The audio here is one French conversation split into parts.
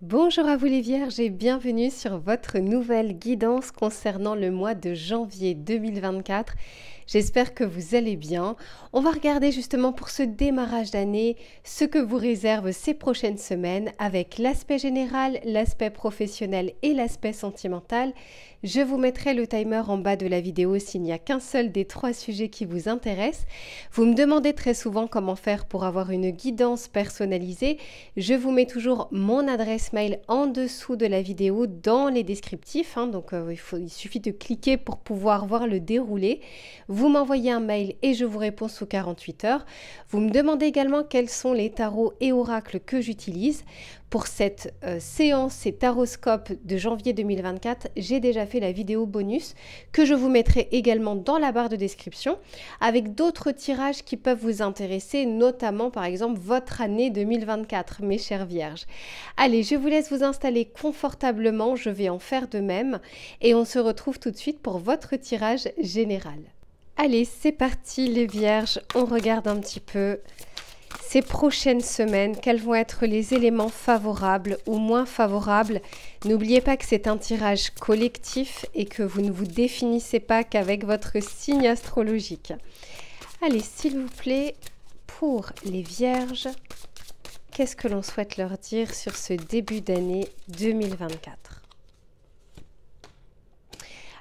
Bonjour à vous les Vierges et bienvenue sur votre nouvelle guidance concernant le mois de janvier 2024. J'espère que vous allez bien. On va regarder justement pour ce démarrage d'année ce que vous réserve ces prochaines semaines avec l'aspect général, l'aspect professionnel et l'aspect sentimental. Je vous mettrai le timer en bas de la vidéo s'il n'y a qu'un seul des trois sujets qui vous intéressent. Vous me demandez très souvent comment faire pour avoir une guidance personnalisée. Je vous mets toujours mon adresse mail en dessous de la vidéo dans les descriptifs. Il suffit de cliquer pour pouvoir voir le déroulé. Vous m'envoyez un mail et je vous réponds sous 48 heures. Vous me demandez également quels sont les tarots et oracles que j'utilise. Pour cette séance et taroscope de janvier 2024, j'ai déjà fait la vidéo bonus que je vous mettrai également dans la barre de description avec d'autres tirages qui peuvent vous intéresser, notamment par exemple votre année 2024, mes chères vierges. Allez, je vous laisse vous installer confortablement, je vais en faire de même et on se retrouve tout de suite pour votre tirage général. Allez, c'est parti les vierges, on regarde un petit peu ces prochaines semaines, quels vont être les éléments favorables ou moins favorables. N'oubliez pas que c'est un tirage collectif et que vous ne vous définissez pas qu'avec votre signe astrologique. Allez, s'il vous plaît, pour les vierges, qu'est-ce que l'on souhaite leur dire sur ce début d'année 2024 ?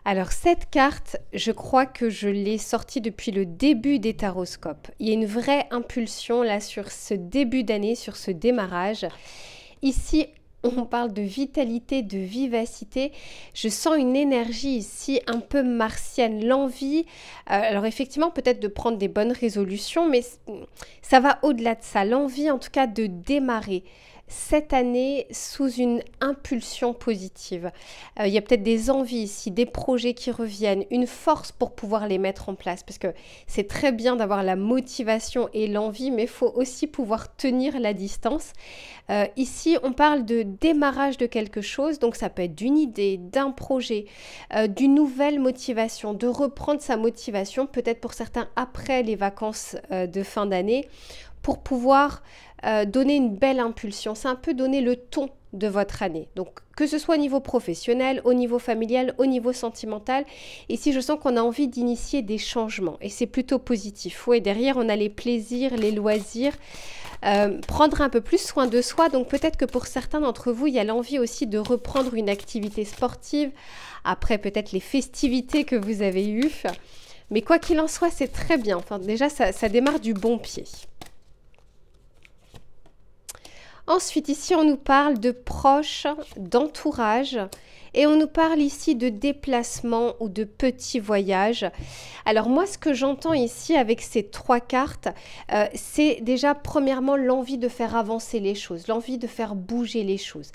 Alors cette carte, je crois que je l'ai sortie depuis le début des taroscopes. Il y a une vraie impulsion là sur ce début d'année, sur ce démarrage. Ici, on parle de vitalité, de vivacité. Je sens une énergie ici un peu martienne, l'envie. Alors effectivement, peut-être de prendre des bonnes résolutions, mais ça va au-delà de ça. L'envie en tout cas de démarrer cette année sous une impulsion positive. Il y a peut-être des envies ici, des projets qui reviennent, une force pour pouvoir les mettre en place parce que c'est très bien d'avoir la motivation et l'envie, mais il faut aussi pouvoir tenir la distance. Ici, on parle de démarrage de quelque chose, donc ça peut être d'une idée, d'un projet, d'une nouvelle motivation, de reprendre sa motivation, peut-être pour certains après les vacances de fin d'année, pour pouvoir donner une belle impulsion. C'est un peu donner le ton de votre année. Donc, que ce soit au niveau professionnel, au niveau familial, au niveau sentimental. Ici, je sens qu'on a envie d'initier des changements et c'est plutôt positif. Oui, derrière, on a les plaisirs, les loisirs, prendre un peu plus soin de soi. Donc, peut-être que pour certains d'entre vous, il y a l'envie aussi de reprendre une activité sportive après peut-être les festivités que vous avez eues. Mais quoi qu'il en soit, c'est très bien. Enfin, déjà, ça démarre du bon pied. Ensuite, ici, on nous parle de proches, d'entourage et on nous parle ici de déplacement ou de petits voyages. Alors moi, ce que j'entends ici avec ces trois cartes, c'est déjà premièrement l'envie de faire avancer les choses, l'envie de faire bouger les choses.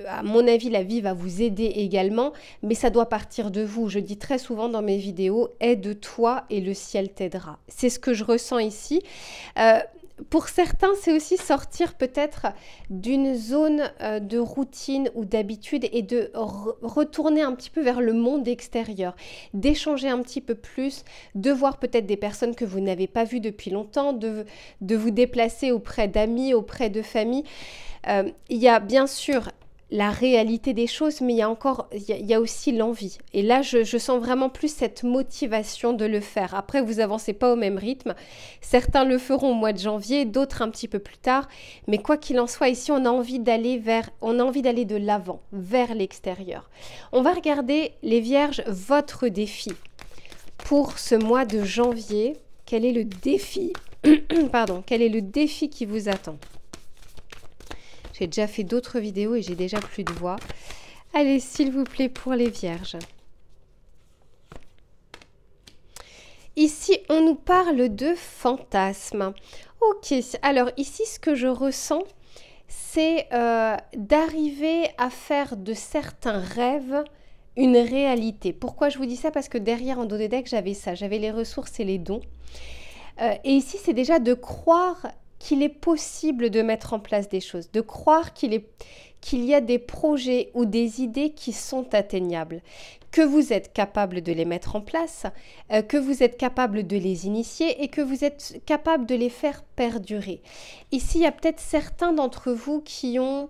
À mon avis, la vie va vous aider également, mais ça doit partir de vous. Je dis très souvent dans mes vidéos, aide-toi et le ciel t'aidera. C'est ce que je ressens ici. Pour certains, c'est aussi sortir peut-être d'une zone de routine ou d'habitude et de retourner un petit peu vers le monde extérieur, d'échanger un petit peu plus, de voir peut-être des personnes que vous n'avez pas vues depuis longtemps, de vous déplacer auprès d'amis, auprès de famille. Il y a bien sûr la réalité des choses, mais il y a aussi l'envie. Et là, je sens vraiment plus cette motivation de le faire. Après, vous avancez pas au même rythme. Certains le feront au mois de janvier, d'autres un petit peu plus tard. Mais quoi qu'il en soit, ici, on a envie d'aller de l'avant, vers l'extérieur. On va regarder, les vierges, votre défi. Pour ce mois de janvier, quel est le défi Pardon, quel est le défi qui vous attend ? J'ai déjà fait d'autres vidéos et j'ai déjà plus de voix. Allez, s'il vous plaît, pour les vierges. Ici, on nous parle de fantasmes. Ok, alors ici, ce que je ressens, c'est d'arriver à faire de certains rêves une réalité. Pourquoi je vous dis ça? Parce que derrière, en dos de deck, j'avais ça. J'avais les ressources et les dons. Et ici, c'est déjà de croire qu'il est possible de mettre en place des choses, de croire qu'il y a des projets ou des idées qui sont atteignables, que vous êtes capable de les mettre en place, que vous êtes capable de les initier et que vous êtes capable de les faire perdurer. Ici, il y a peut-être certains d'entre vous qui ont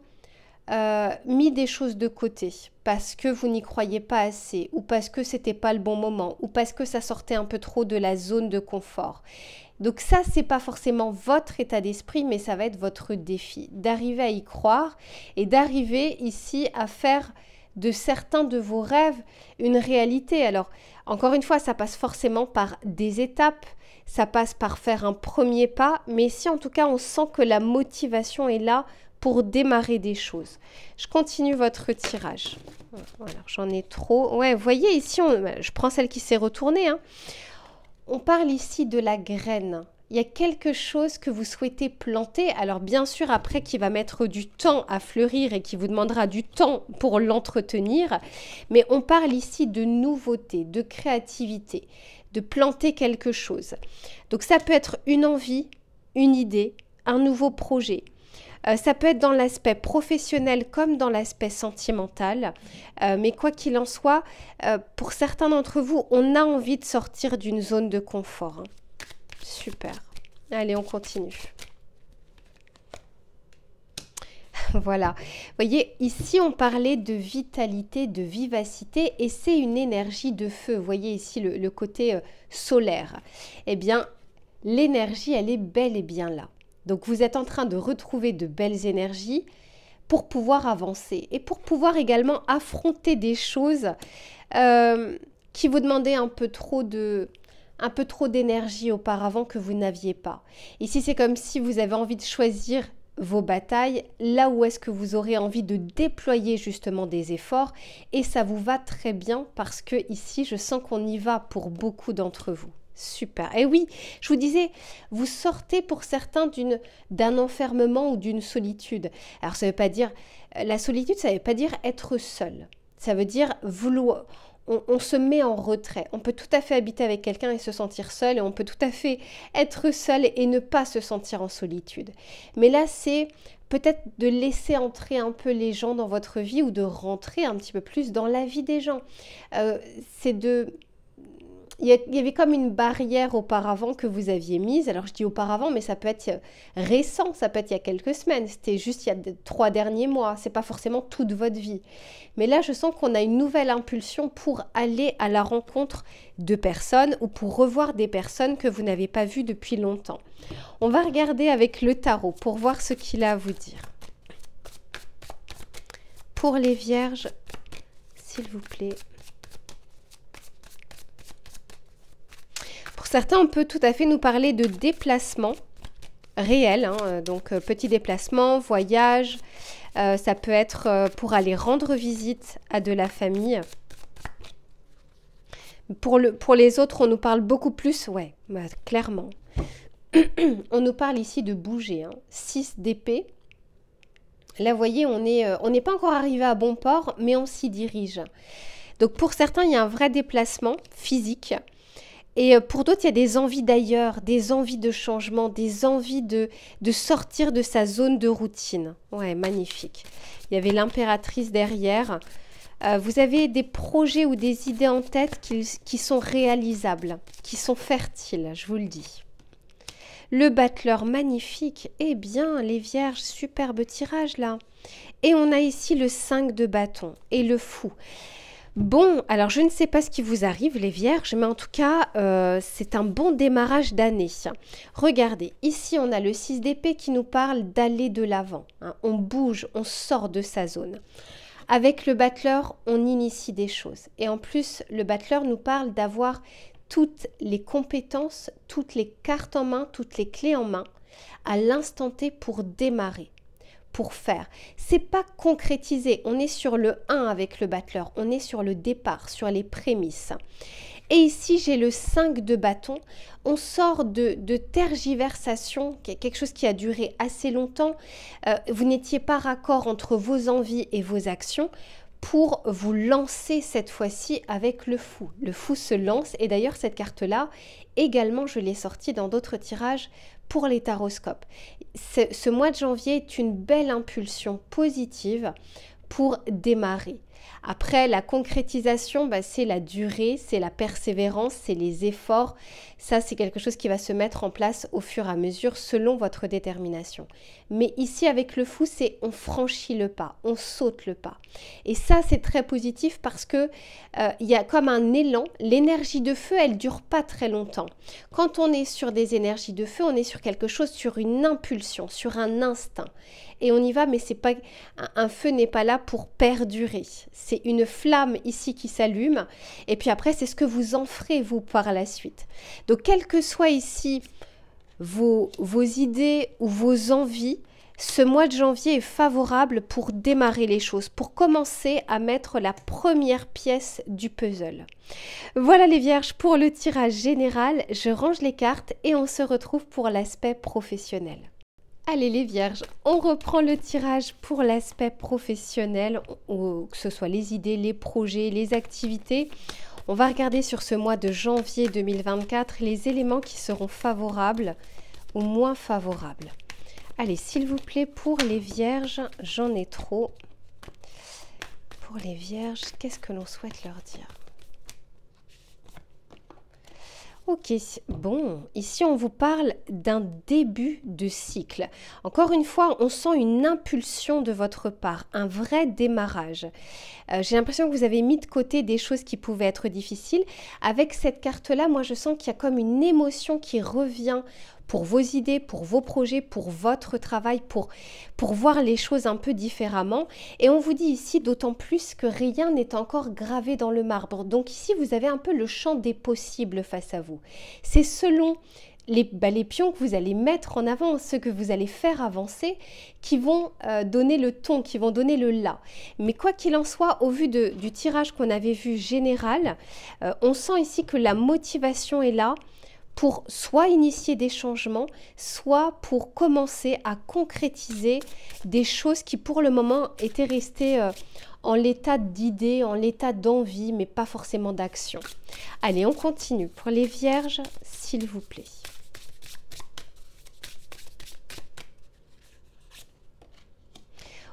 mis des choses de côté parce que vous n'y croyez pas assez ou parce que c'était pas le bon moment ou parce que ça sortait un peu trop de la zone de confort. Donc ça, c'est pas forcément votre état d'esprit, mais ça va être votre défi d'arriver à y croire et d'arriver ici à faire de certains de vos rêves une réalité. Alors, encore une fois, ça passe forcément par des étapes, ça passe par faire un premier pas, mais ici, en tout cas, on sent que la motivation est là pour démarrer des choses. Je continue votre tirage. Voilà, j'en ai trop. Ouais, vous voyez ici, je prends celle qui s'est retournée. Hein. On parle ici de la graine. Il y a quelque chose que vous souhaitez planter, alors bien sûr après qui va mettre du temps à fleurir et qui vous demandera du temps pour l'entretenir, mais on parle ici de nouveauté, de créativité, de planter quelque chose. Donc ça peut être une envie, une idée, un nouveau projet. Ça peut être dans l'aspect professionnel comme dans l'aspect sentimental, mais quoi qu'il en soit, pour certains d'entre vous, on a envie de sortir d'une zone de confort. Hein. Super. Allez, on continue. Voilà. Vous voyez, ici, on parlait de vitalité, de vivacité, et c'est une énergie de feu. Vous voyez ici le côté solaire. Eh bien, l'énergie, elle est bel et bien là. Donc, vous êtes en train de retrouver de belles énergies pour pouvoir avancer et pour pouvoir également affronter des choses qui vous demandaient un peu trop d'énergie auparavant que vous n'aviez pas. Ici, c'est comme si vous avez envie de choisir vos batailles, là où est-ce que vous aurez envie de déployer justement des efforts, et ça vous va très bien parce que ici, je sens qu'on y va pour beaucoup d'entre vous. Super. Et oui, je vous disais, vous sortez pour certains d'un enfermement ou d'une solitude. Alors, ça veut pas dire, la solitude, ça veut pas dire être seul. Ça veut dire vouloir... On se met en retrait. On peut tout à fait habiter avec quelqu'un et se sentir seul, et on peut tout à fait être seul et ne pas se sentir en solitude. Mais là, c'est peut-être de laisser entrer un peu les gens dans votre vie ou de rentrer un petit peu plus dans la vie des gens. Il y avait comme une barrière auparavant que vous aviez mise. Alors, je dis auparavant, mais ça peut être récent, ça peut être il y a quelques semaines. C'était juste il y a 3 derniers mois. C'est pas forcément toute votre vie. Mais là, je sens qu'on a une nouvelle impulsion pour aller à la rencontre de personnes ou pour revoir des personnes que vous n'avez pas vues depuis longtemps. On va regarder avec le tarot pour voir ce qu'il a à vous dire. Pour les vierges, s'il vous plaît. Pour certains, on peut tout à fait nous parler de déplacement réel, hein, donc petit déplacement, voyage, ça peut être pour aller rendre visite à de la famille. Pour les autres, on nous parle beaucoup plus, ouais, bah, clairement. On nous parle ici de bouger, hein, 6 d'épée. Là, vous voyez, on n'est pas encore arrivé à bon port, mais on s'y dirige. Donc pour certains, il y a un vrai déplacement physique. Et pour d'autres, il y a des envies d'ailleurs, des envies de changement, des envies de sortir de sa zone de routine. Ouais, magnifique. Il y avait l'impératrice derrière. Vous avez des projets ou des idées en tête qui sont réalisables, qui sont fertiles, je vous le dis. Le battleur, magnifique. Eh bien, les vierges, superbe tirage là. Et on a ici le 5 de bâton et le fou. Bon, alors je ne sais pas ce qui vous arrive les vierges, mais en tout cas, c'est un bon démarrage d'année. Regardez, ici on a le 6 d'épée qui nous parle d'aller de l'avant. Hein. On bouge, on sort de sa zone. Avec le battleur, on initie des choses. Et en plus, le battleur nous parle d'avoir toutes les compétences, toutes les cartes en main, toutes les clés en main à l'instant T pour démarrer. Pour faire. C'est pas concrétisé. On est sur le 1 avec le battleur. On est sur le départ, sur les prémices. Et ici, j'ai le 5 de bâton. On sort de tergiversation, quelque chose qui a duré assez longtemps. Vous n'étiez pas raccord entre vos envies et vos actions pour vous lancer cette fois-ci avec le fou. Le fou se lance. Et d'ailleurs, cette carte-là, également, je l'ai sortie dans d'autres tirages pour les taroscopes. Ce mois de janvier est une belle impulsion positive pour démarrer. Après, la concrétisation, c'est la durée, c'est la persévérance, c'est les efforts. Ça, c'est quelque chose qui va se mettre en place au fur et à mesure selon votre détermination. Mais ici, avec le fou, c'est on franchit le pas, on saute le pas. Et ça, c'est très positif parce que il y a comme un élan. L'énergie de feu, elle dure pas très longtemps. Quand on est sur des énergies de feu, on est sur quelque chose, sur une impulsion, sur un instinct. Et on y va, mais c'est pas un feu n'est pas là pour perdurer. C'est une flamme ici qui s'allume. Et puis après, c'est ce que vous en ferez, vous, par la suite. Donc, quelles que soient ici vos idées ou vos envies, ce mois de janvier est favorable pour démarrer les choses, pour commencer à mettre la première pièce du puzzle. Voilà les vierges pour le tirage général. Je range les cartes et on se retrouve pour l'aspect professionnel. Allez les vierges, on reprend le tirage pour l'aspect professionnel, que ce soit les idées, les projets, les activités. On va regarder sur ce mois de janvier 2024 les éléments qui seront favorables ou moins favorables. Allez, s'il vous plaît, pour les vierges, j'en ai trop. Pour les vierges, qu'est-ce que l'on souhaite leur dire ? Ok, bon, ici on vous parle d'un début de cycle. Encore une fois, on sent une impulsion de votre part, un vrai démarrage. J'ai l'impression que vous avez mis de côté des choses qui pouvaient être difficiles. Avec cette carte-là, moi je sens qu'il y a comme une émotion qui revient pour vos idées, pour vos projets, pour votre travail, pour voir les choses un peu différemment. Et on vous dit ici d'autant plus que rien n'est encore gravé dans le marbre. Donc ici, vous avez un peu le champ des possibles face à vous. C'est selon les pions que vous allez mettre en avant, ceux que vous allez faire avancer, qui vont donner le ton, qui vont donner le là. Mais quoi qu'il en soit, au vu du tirage qu'on avait vu général, on sent ici que la motivation est là, pour soit initier des changements, soit pour commencer à concrétiser des choses qui pour le moment étaient restées en l'état d'idée, en l'état d'envie, mais pas forcément d'action. Allez, on continue. Pour les vierges, s'il vous plaît.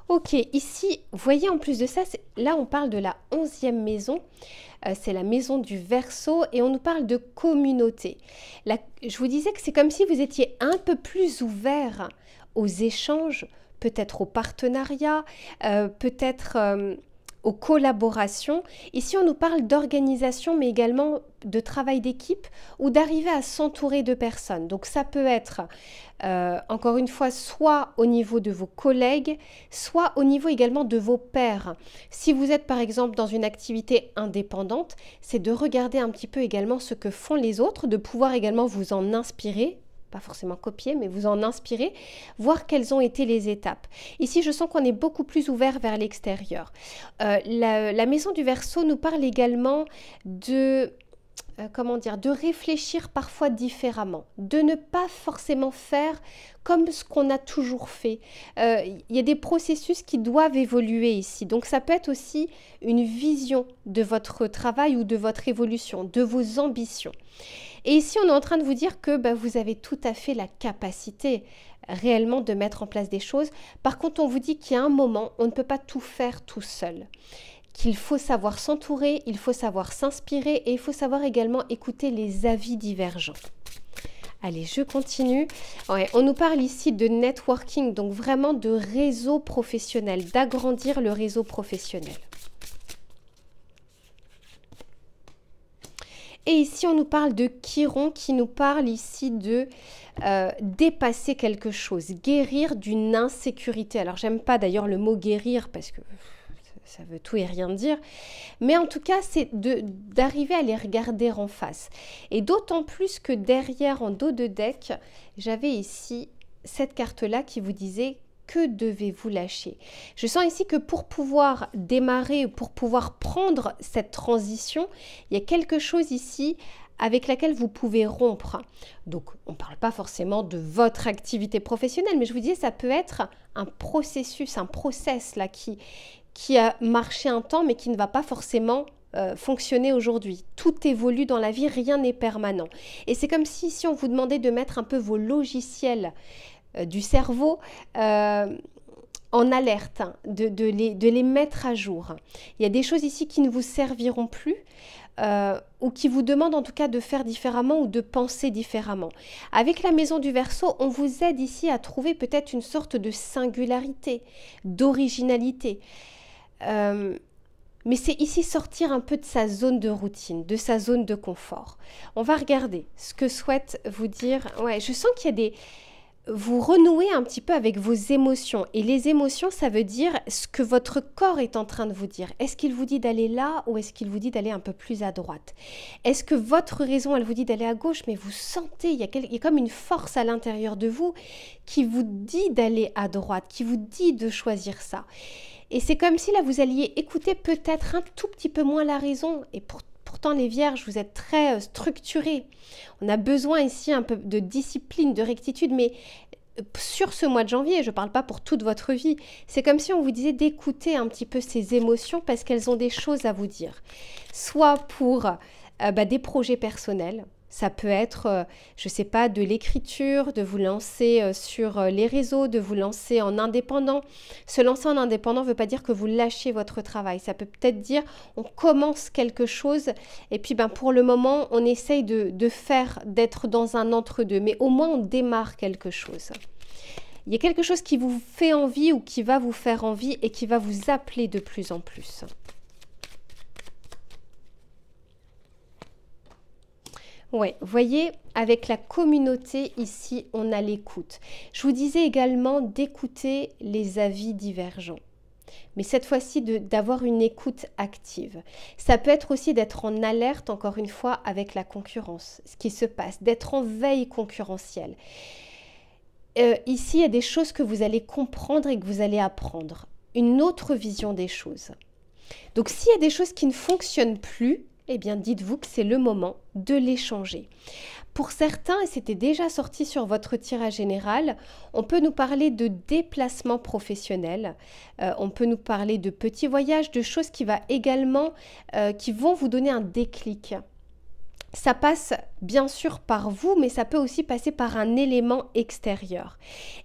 Ok, ici, vous voyez en plus de ça, là on parle de la 11e maison, c'est la maison du Verseau et on nous parle de communauté. Là, je vous disais que c'est comme si vous étiez un peu plus ouvert aux échanges, peut-être aux partenariats, peut-être aux collaborations. Ici, on nous parle d'organisation, mais également de travail d'équipe ou d'arriver à s'entourer de personnes. Donc, ça peut être, encore une fois, soit au niveau de vos collègues, soit au niveau également de vos pairs. Si vous êtes, par exemple, dans une activité indépendante, c'est de regarder un petit peu également ce que font les autres, de pouvoir également vous en inspirer, pas forcément copier, mais vous en inspirer, voir quelles ont été les étapes. Ici, je sens qu'on est beaucoup plus ouvert vers l'extérieur. La maison du Verseau nous parle également de de réfléchir parfois différemment, de ne pas forcément faire comme ce qu'on a toujours fait. Il y a des processus qui doivent évoluer ici. Donc ça peut être aussi une vision de votre travail ou de votre évolution, de vos ambitions. Et ici, on est en train de vous dire que vous avez tout à fait la capacité réellement de mettre en place des choses. Par contre, on vous dit qu'il y a un moment, on ne peut pas tout faire tout seul. Qu'il faut savoir s'entourer, il faut savoir s'inspirer et il faut savoir également écouter les avis divergents. Allez, je continue. Ouais, on nous parle ici de networking, donc vraiment de réseau professionnel, d'agrandir le réseau professionnel. Et ici, on nous parle de Chiron qui nous parle ici de dépasser quelque chose, guérir d'une insécurité. Alors, j'aime pas d'ailleurs le mot guérir parce que ça veut tout et rien dire. Mais en tout cas, c'est d'arriver à les regarder en face. Et d'autant plus que derrière, en dos de deck, j'avais ici cette carte-là qui vous disait que devez-vous lâcher. Je sens ici que pour pouvoir démarrer, pour pouvoir prendre cette transition, il y a quelque chose ici avec laquelle vous pouvez rompre. Donc, on ne parle pas forcément de votre activité professionnelle, mais je vous disais, ça peut être un processus, un process là, qui a marché un temps, mais qui ne va pas forcément fonctionner aujourd'hui. Tout évolue dans la vie, rien n'est permanent. Et c'est comme si on vous demandait de mettre un peu vos logiciels du cerveau en alerte, hein, de les mettre à jour. Il y a des choses ici qui ne vous serviront plus ou qui vous demandent en tout cas de faire différemment ou de penser différemment. Avec la maison du Verseau, on vous aide ici à trouver peut-être une sorte de singularité, d'originalité. Mais c'est ici sortir un peu de sa zone de routine, de sa zone de confort. On va regarder ce que souhaite vous dire. Ouais, je sens qu'il y a des... Vous renouez un petit peu avec vos émotions. Et les émotions, ça veut dire ce que votre corps est en train de vous dire. Est-ce qu'il vous dit d'aller là ou est-ce qu'il vous dit d'aller un peu plus à droite? Est-ce que votre raison, elle vous dit d'aller à gauche, mais vous sentez, il y a comme une force à l'intérieur de vous qui vous dit d'aller à droite, qui vous dit de choisir ça. Et c'est comme si là, vous alliez écouter peut-être un tout petit peu moins la raison. Et pourtant, les vierges, vous êtes très structurés. On a besoin ici un peu de discipline, de rectitude, mais sur ce mois de janvier, je ne parle pas pour toute votre vie, c'est comme si on vous disait d'écouter un petit peu ces émotions parce qu'elles ont des choses à vous dire. Soit pour des projets personnels, ça peut être, je ne sais pas, de l'écriture, de vous lancer sur les réseaux, de vous lancer en indépendant. Se lancer en indépendant ne veut pas dire que vous lâchez votre travail. Ça peut peut-être dire on commence quelque chose et puis pour le moment, on essaye d'être dans un entre-deux. Mais au moins, on démarre quelque chose. Il y a quelque chose qui vous fait envie ou qui va vous faire envie et qui va vous appeler de plus en plus. Oui, vous voyez, avec la communauté, ici, on a l'écoute. Je vous disais également d'écouter les avis divergents. Mais cette fois-ci, d'avoir une écoute active. Ça peut être aussi d'être en alerte, encore une fois, avec la concurrence, ce qui se passe, d'être en veille concurrentielle. Ici, il y a des choses que vous allez comprendre et que vous allez apprendre. Une autre vision des choses. Donc, s'il y a des choses qui ne fonctionnent plus, eh bien, dites-vous que c'est le moment de les changer. Pour certains, et c'était déjà sorti sur votre tirage général, on peut nous parler de déplacements professionnels, on peut nous parler de petits voyages, de choses qui vont vous donner un déclic. Ça passe bien sûr par vous, mais ça peut aussi passer par un élément extérieur.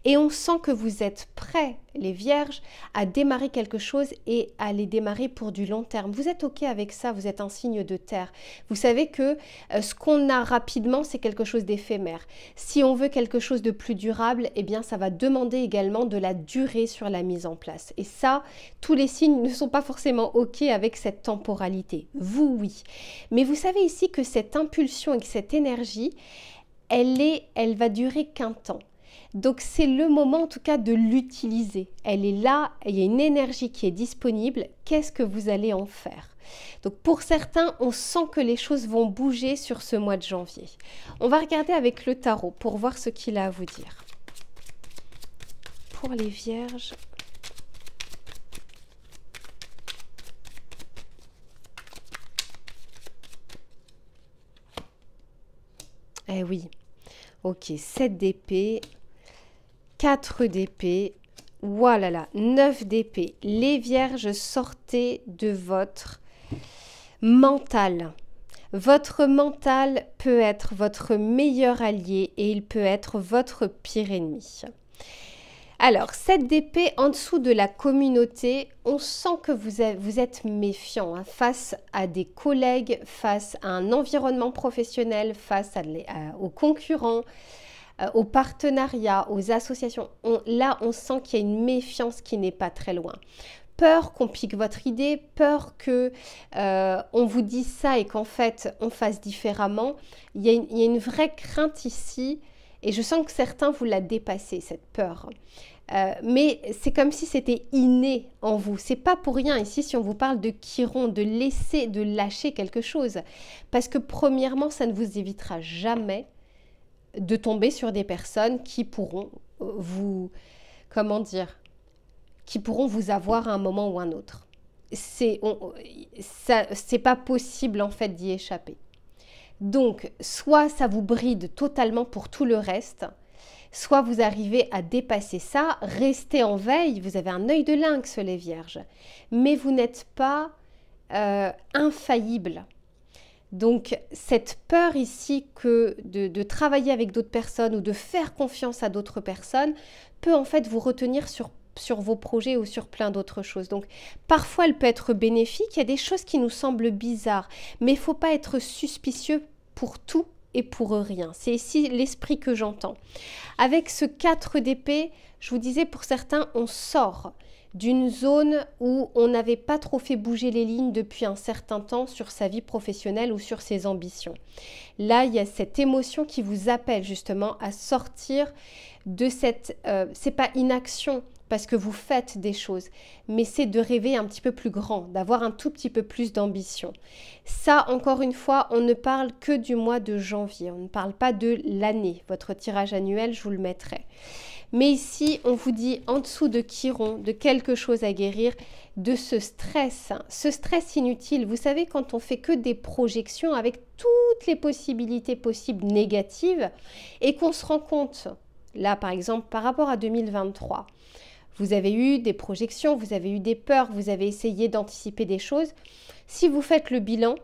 Et on sent que vous êtes prêts, les vierges, à démarrer quelque chose et à les démarrer pour du long terme. Vous êtes OK avec ça, vous êtes un signe de terre. Vous savez que ce qu'on a rapidement, c'est quelque chose d'éphémère. Si on veut quelque chose de plus durable, eh bien ça va demander également de la durée sur la mise en place. Et ça, tous les signes ne sont pas forcément OK avec cette temporalité. Vous, oui. Mais vous savez ici que cette impulsion et que cette énergie, elle va durer qu'un temps. Donc c'est le moment en tout cas de l'utiliser. Elle est là, il y a une énergie qui est disponible. Qu'est-ce que vous allez en faire? Donc pour certains, on sent que les choses vont bouger sur ce mois de janvier. On va regarder avec le tarot pour voir ce qu'il a à vous dire. Pour les vierges... Eh oui, ok, 7 d'épée, 4 d'épée, voilà, 9 d'épée. Les vierges, sortez de votre mental. Votre mental peut être votre meilleur allié et il peut être votre pire ennemi. Alors, 7 d'épée en dessous de la communauté, on sent que vous êtes méfiant face à des collègues, face à un environnement professionnel, face aux concurrents, aux partenariats, aux associations. Là, on sent qu'il y a une méfiance qui n'est pas très loin. Peur qu'on pique votre idée, peur que on vous dise ça et qu'en fait, on fasse différemment. Il y a une vraie crainte ici. Et je sens que certains vous la dépassez, cette peur. Mais c'est comme si c'était inné en vous. C'est pas pour rien ici si on vous parle de chiron, de lâcher quelque chose. Parce que premièrement, ça ne vous évitera jamais de tomber sur des personnes qui pourront qui pourront vous avoir à un moment ou un autre. C'est pas possible en fait d'y échapper. Donc, soit ça vous bride totalement pour tout le reste, soit vous arrivez à dépasser ça, restez en veille, vous avez un œil de lynx les vierges, mais vous n'êtes pas infaillible. Donc, cette peur ici que de travailler avec d'autres personnes ou de faire confiance à d'autres personnes peut en fait vous retenir sur sur vos projets ou sur plein d'autres choses. Donc, parfois, elle peut être bénéfique. Il y a des choses qui nous semblent bizarres, mais il ne faut pas être suspicieux pour tout et pour rien. C'est ici l'esprit que j'entends. Avec ce 4 d'épée, je vous disais, pour certains, on sort d'une zone où on n'avait pas trop fait bouger les lignes depuis un certain temps sur sa vie professionnelle ou sur ses ambitions. Là, il y a cette émotion qui vous appelle justement à sortir de cette... c'est pas inaction parce que vous faites des choses, mais c'est de rêver un petit peu plus grand, d'avoir un tout petit peu plus d'ambition. Ça, encore une fois, on ne parle que du mois de janvier, on ne parle pas de l'année. Votre tirage annuel, je vous le mettrai. Mais ici, on vous dit en dessous de Chiron, de quelque chose à guérir, de ce stress inutile. Vous savez, quand on fait que des projections avec toutes les possibilités possibles négatives et qu'on se rend compte, là par exemple, par rapport à 2023, vous avez eu des projections, vous avez eu des peurs, vous avez essayé d'anticiper des choses. Si vous faites le bilan,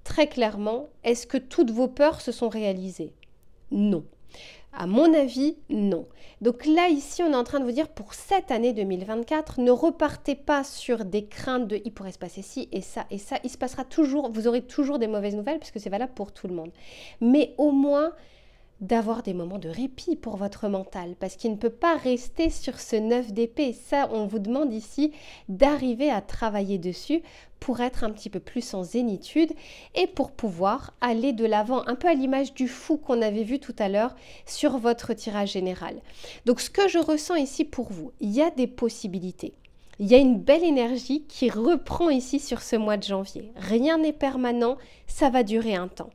très clairement, est-ce que toutes vos peurs se sont réalisées? Non. À mon avis, non. Donc là, ici, on est en train de vous dire, pour cette année 2024, ne repartez pas sur des craintes de « il pourrait se passer ci et ça et ça ». Il se passera toujours, vous aurez toujours des mauvaises nouvelles, puisque c'est valable pour tout le monde. Mais au moins, d'avoir des moments de répit pour votre mental, parce qu'il ne peut pas rester sur ce 9 d'épée. Ça, on vous demande ici d'arriver à travailler dessus pour être un petit peu plus en zénitude et pour pouvoir aller de l'avant, un peu à l'image du fou qu'on avait vu tout à l'heure sur votre tirage général. Donc, ce que je ressens ici pour vous, il y a des possibilités. Il y a une belle énergie qui reprend ici sur ce mois de janvier. Rien n'est permanent, ça va durer un temps.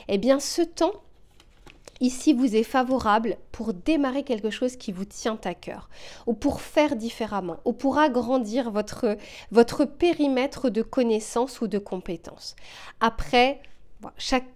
Eh bien, ce temps, ici, vous est favorable pour démarrer quelque chose qui vous tient à cœur, ou pour faire différemment, ou pour agrandir votre périmètre de connaissances ou de compétences. Après,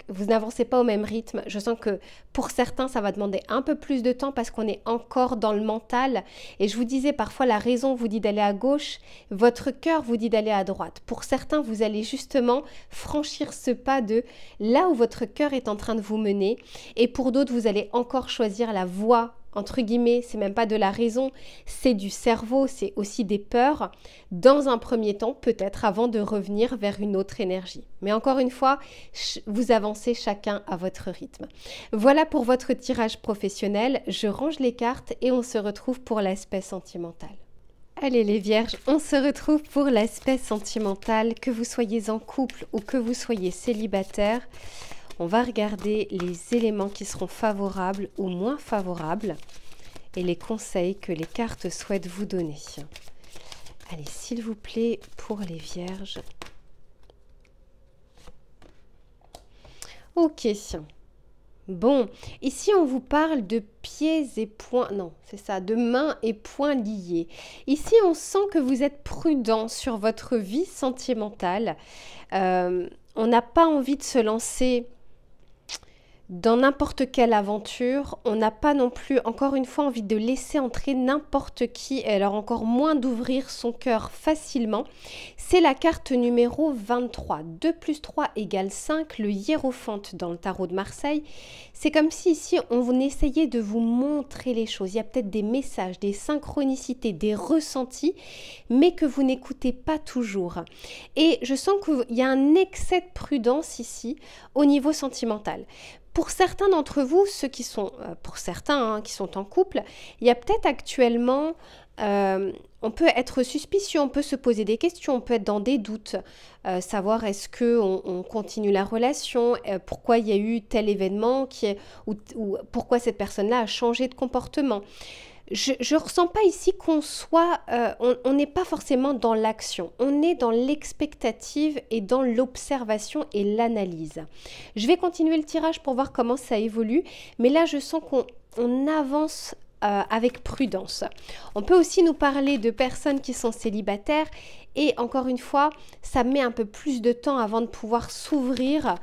vous n'avancez pas au même rythme. Je sens que pour certains, ça va demander un peu plus de temps parce qu'on est encore dans le mental. Et je vous disais, parfois, la raison vous dit d'aller à gauche, votre cœur vous dit d'aller à droite. Pour certains, vous allez justement franchir ce pas de là où votre cœur est en train de vous mener. Et pour d'autres, vous allez encore choisir la voie, entre guillemets, c'est même pas de la raison, c'est du cerveau, c'est aussi des peurs, dans un premier temps, peut-être avant de revenir vers une autre énergie. Mais encore une fois, vous avancez chacun à votre rythme. Voilà pour votre tirage professionnel, je range les cartes et on se retrouve pour l'aspect sentimental. Allez les vierges, on se retrouve pour l'aspect sentimental, que vous soyez en couple ou que vous soyez célibataire. On va regarder les éléments qui seront favorables ou moins favorables et les conseils que les cartes souhaitent vous donner. Allez, s'il vous plaît, pour les vierges. Ok. Bon, ici on vous parle de pieds et poings, non, c'est ça, de mains et poings liés. Ici on sent que vous êtes prudent sur votre vie sentimentale. On n'a pas envie de se lancer dans n'importe quelle aventure, on n'a pas non plus, encore une fois, envie de laisser entrer n'importe qui, et alors encore moins d'ouvrir son cœur facilement. C'est la carte numéro 23. 2 plus 3 égale 5, le hiérophante dans le tarot de Marseille. C'est comme si ici, on essayait de vous montrer les choses. Il y a peut-être des messages, des synchronicités, des ressentis, mais que vous n'écoutez pas toujours. Et je sens qu'il y a un excès de prudence ici au niveau sentimental. Pour certains d'entre vous, ceux qui sont, pour certains qui sont en couple, il y a peut-être actuellement, on peut être suspicieux, on peut se poser des questions, on peut être dans des doutes, savoir est-ce qu'on continue la relation, pourquoi il y a eu tel événement, ou pourquoi cette personne-là a changé de comportement. Je ne ressens pas ici qu'on soit, on n'est pas forcément dans l'action, on est dans l'expectative et dans l'observation et l'analyse. Je vais continuer le tirage pour voir comment ça évolue, mais là je sens qu'on avance avec prudence. On peut aussi nous parler de personnes qui sont célibataires et encore une fois, ça met un peu plus de temps avant de pouvoir s'ouvrir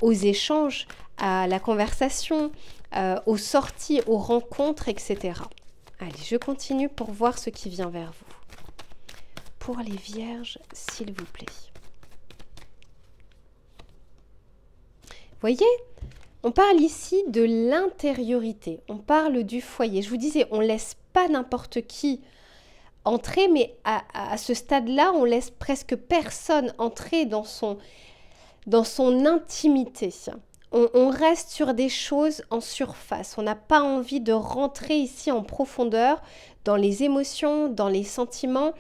aux échanges, à la conversation, aux sorties, aux rencontres, etc. Allez, je continue pour voir ce qui vient vers vous. Pour les vierges, s'il vous plaît. Voyez, on parle ici de l'intériorité, on parle du foyer. Je vous disais, on ne laisse pas n'importe qui entrer, mais à ce stade-là, on laisse presque personne entrer dans son intimité. On reste sur des choses en surface. On n'a pas envie de rentrer ici en profondeur dans les émotions, dans les sentiments.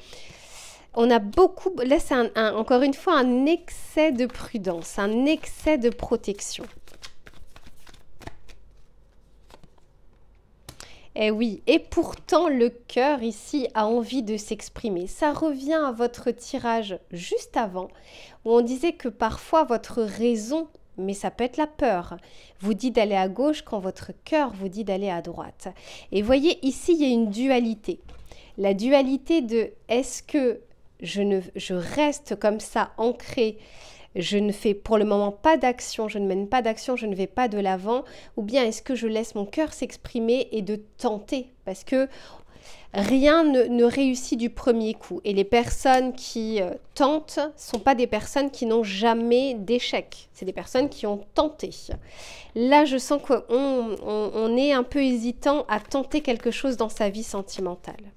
On a beaucoup, là c'est encore une fois un excès de prudence, un excès de protection. Eh oui, et pourtant le cœur ici a envie de s'exprimer. Ça revient à votre tirage juste avant, où on disait que parfois votre raison, mais ça peut être la peur, vous dit d'aller à gauche quand votre cœur vous dit d'aller à droite. Et voyez, ici il y a une dualité. La dualité de est-ce que je reste comme ça ancrée, je ne fais pour le moment pas d'action, je ne mène pas d'action, je ne vais pas de l'avant, ou bien est-ce que je laisse mon cœur s'exprimer et de tenter, parce que rien ne réussit du premier coup. Et les personnes qui tentent ne sont pas des personnes qui n'ont jamais d'échec, c'est des personnes qui ont tenté. Là, je sens qu'on est un peu hésitant à tenter quelque chose dans sa vie sentimentale.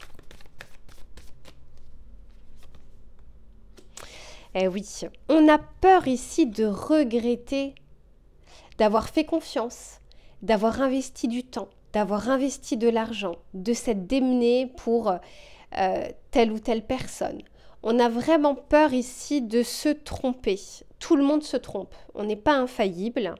Eh oui, on a peur ici de regretter d'avoir fait confiance, d'avoir investi du temps, d'avoir investi de l'argent, de s'être démené pour telle ou telle personne. On a vraiment peur ici de se tromper. Tout le monde se trompe, on n'est pas infaillible.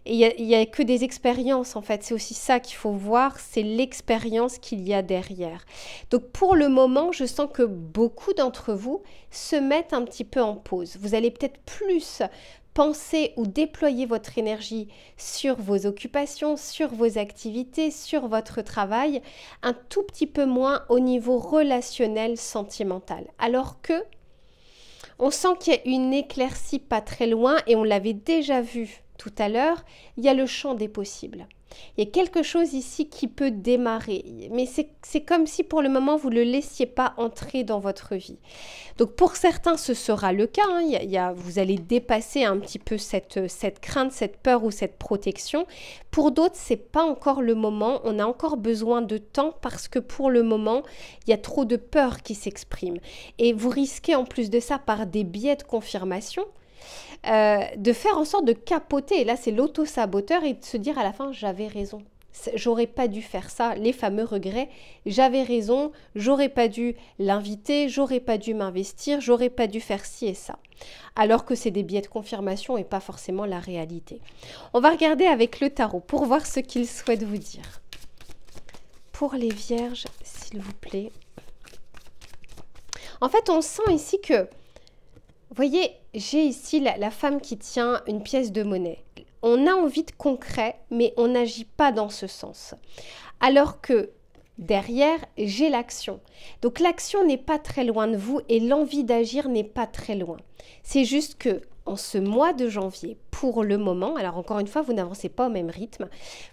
Et il n'y a que des expériences en fait, c'est aussi ça qu'il faut voir, c'est l'expérience qu'il y a derrière. Donc pour le moment, je sens que beaucoup d'entre vous se mettent un petit peu en pause. Vous allez peut-être plus penser ou déployer votre énergie sur vos occupations, sur vos activités, sur votre travail, un tout petit peu moins au niveau relationnel, sentimental. Alors que on sent qu'il y a une éclaircie pas très loin et on l'avait déjà vu tout à l'heure, il y a le champ des possibles. Il y a quelque chose ici qui peut démarrer, mais c'est comme si pour le moment vous ne le laissiez pas entrer dans votre vie. Donc pour certains ce sera le cas, hein. Vous allez dépasser un petit peu cette crainte, cette peur ou cette protection. Pour d'autres c'est pas encore le moment, on a encore besoin de temps parce que pour le moment il y a trop de peur qui s'exprime. Et vous risquez en plus de ça par des biais de confirmation, de faire en sorte de capoter, et là c'est l'auto-saboteur, et de se dire à la fin j'avais raison, j'aurais pas dû faire ça, les fameux regrets, j'avais raison, j'aurais pas dû l'inviter, j'aurais pas dû m'investir, j'aurais pas dû faire ci et ça, alors que c'est des biais de confirmation et pas forcément la réalité. On va regarder avec le tarot pour voir ce qu'il souhaite vous dire. Pour les vierges, s'il vous plaît. En fait on sent ici que vous voyez, j'ai ici la femme qui tient une pièce de monnaie. On a envie de concret, mais on n'agit pas dans ce sens. Alors que derrière, j'ai l'action. Donc l'action n'est pas très loin de vous et l'envie d'agir n'est pas très loin. C'est juste que en ce mois de janvier, pour le moment, alors encore une fois, vous n'avancez pas au même rythme.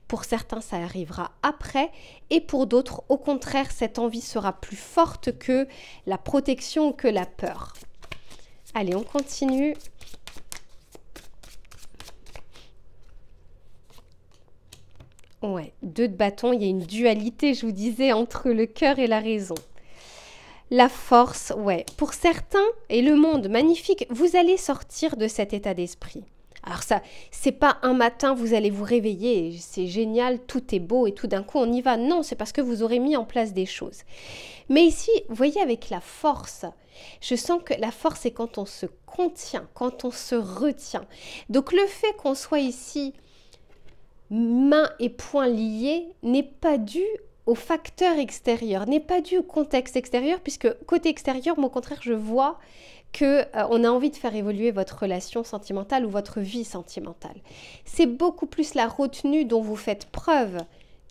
Pour certains, ça arrivera après et pour d'autres, au contraire, cette envie sera plus forte que la protection ou que la peur. Allez, on continue. Ouais, 2 de bâton, il y a une dualité, je vous disais, entre le cœur et la raison. La force, ouais. Pour certains, et le monde, magnifique, vous allez sortir de cet état d'esprit. Alors ça, c'est pas un matin, vous allez vous réveiller, c'est génial, tout est beau et tout d'un coup on y va. Non, c'est parce que vous aurez mis en place des choses. Mais ici, vous voyez avec la force, je sens que la force c'est quand on se contient, quand on se retient. Donc le fait qu'on soit ici mains et poings liés n'est pas dû au facteur extérieur, n'est pas dû au contexte extérieur, puisque côté extérieur, moi, au contraire, je vois qu'on a envie de faire évoluer votre relation sentimentale ou votre vie sentimentale. C'est beaucoup plus la retenue dont vous faites preuve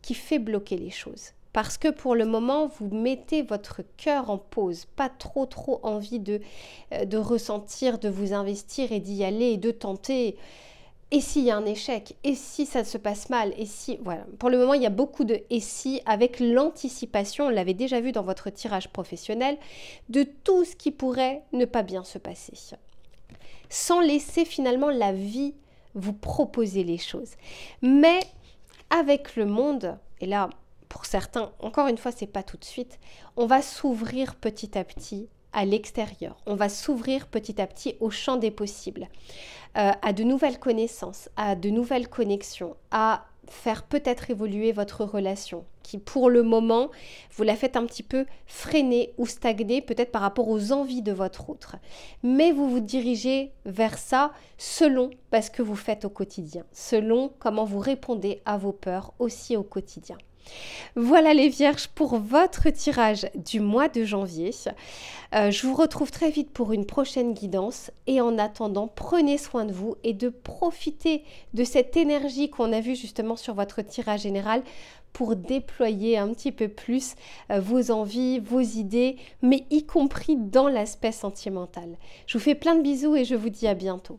qui fait bloquer les choses. Parce que pour le moment, vous mettez votre cœur en pause, pas trop envie de ressentir, de vous investir et d'y aller et de tenter. Et s'il y a un échec? Et si ça se passe mal? Et si, voilà. Pour le moment, il y a beaucoup de « et si » avec l'anticipation, on l'avait déjà vu dans votre tirage professionnel, de tout ce qui pourrait ne pas bien se passer. Sans laisser finalement la vie vous proposer les choses. Mais avec le monde, et là, pour certains, encore une fois, c'est pas tout de suite, on va s'ouvrir petit à petit à l'extérieur. On va s'ouvrir petit à petit au champ des possibles, à de nouvelles connaissances, à de nouvelles connexions, à faire peut-être évoluer votre relation, qui pour le moment, vous la faites un petit peu freiner ou stagner, peut-être par rapport aux envies de votre autre. Mais vous vous dirigez vers ça selon ce que vous faites au quotidien, selon comment vous répondez à vos peurs aussi au quotidien. Voilà les vierges pour votre tirage du mois de janvier. Je vous retrouve très vite pour une prochaine guidance et en attendant, prenez soin de vous et de profiter de cette énergie qu'on a vue justement sur votre tirage général pour déployer un petit peu plus vos envies, vos idées, mais y compris dans l'aspect sentimental. Je vous fais plein de bisous et je vous dis à bientôt.